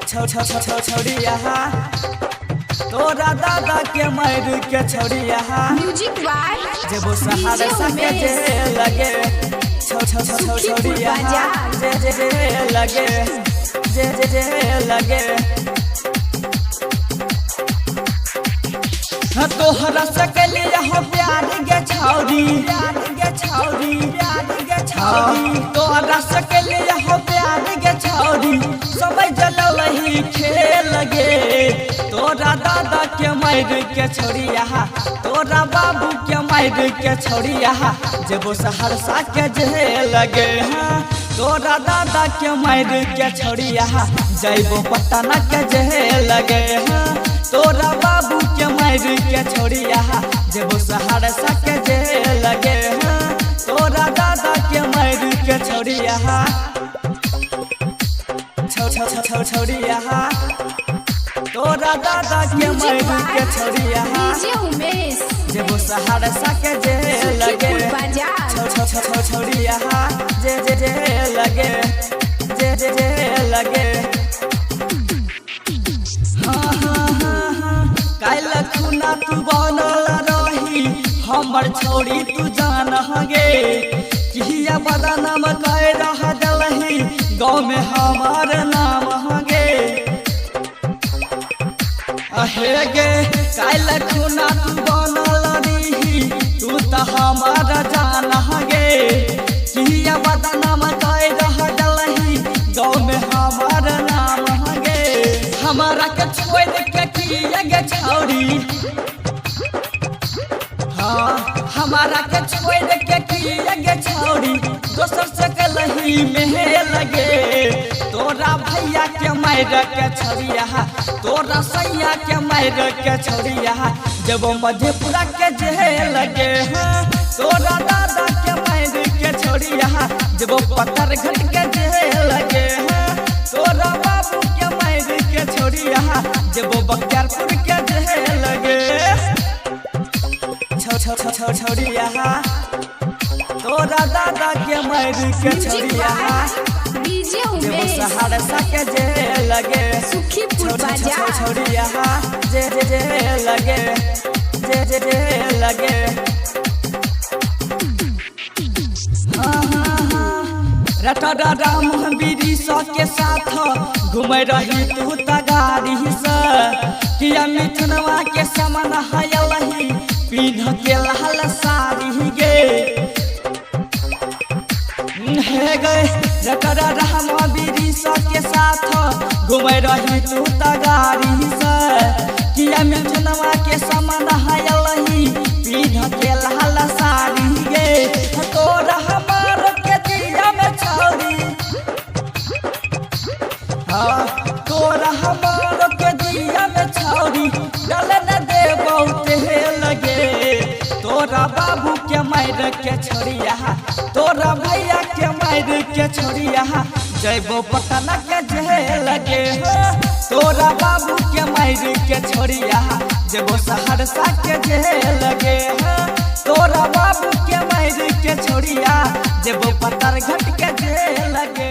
छोड़िया तोरा दादा के मार के छोड़िया म्यूजिक बाय जब वो सहारा के जे लगे छोड़िया जे लगे जे लगे तोहरा सकले हो प्यार गे छौरी तोहरा सकले हो प्यार गे छौरी सब जलल ही खेल गे तोरा दादा के मार के छोड़िया तोरा बाबू के मार के छोड़िया जब वो सहरसा के जे लगे तोरा दादा के मार के छोड़िया जैबो पटना के जे लगे तोरा बाबू के मार के छोड़िया जब सहरसा के जे लगे तोरा दादा के मार के छोड़िया छोड़िया तोरा दादा के मार के छोड़िया जब सहरसा के जे लगे छोड़िया जे लगे जे लगे काल खुना तू बनल रही हमर छोड़ी तू जान गे किया बदनाम कह रहा दलही गाँव में हमार नाम गे अहे गे काल खुना तू बनल रही तू तो हमार जान गे किया बदनाम कह रहा दलही गाँव में हमार नाम गे हमारा के छोड़ के किया गे छौरी हमारा के छोड़ के किया गे छौरी दोसर से कलही में लगे तोरा भैया के मार के छोड़िया तोरा सैया के मार के छोड़िया जब मधेपुरा के जे लगे तोरा दादा के मार के छोड़िया जब पत्थर घट के जे लगे तोरा बाबू के मार के छोड़िया जब बख्तियारपुर के जे लगे छोड़िया तोरा दादा के मार के छोड़िया जब सहरसा के जे लगे छोड़िया जे लगे जे लगे रटा राम बीरी के साथ घूम रही तू तगारी से किया मिथुनवा के समान हयलही पीन के लाल साड़ी गे हे गए रटा राम बीरी के साथ घूम रही तू तगारी से किया मिथुनवा के समान हयलही पीन के लाल साड़ी गे तोरा हमार के दिया में छौरी तोरा हमार के दिया में छौरी डल न दे बहुत लगे तोरा बाबू के मार के छोड़िया तोरा भैया के मार के छोड़िया जैबो पटना के जे लगे तोरा बाबू के मार के छोड़िया जब सहरसा के जे लगे तोरा बाबू के मार के छोड़िया जब पत्थर घट के जे लगे।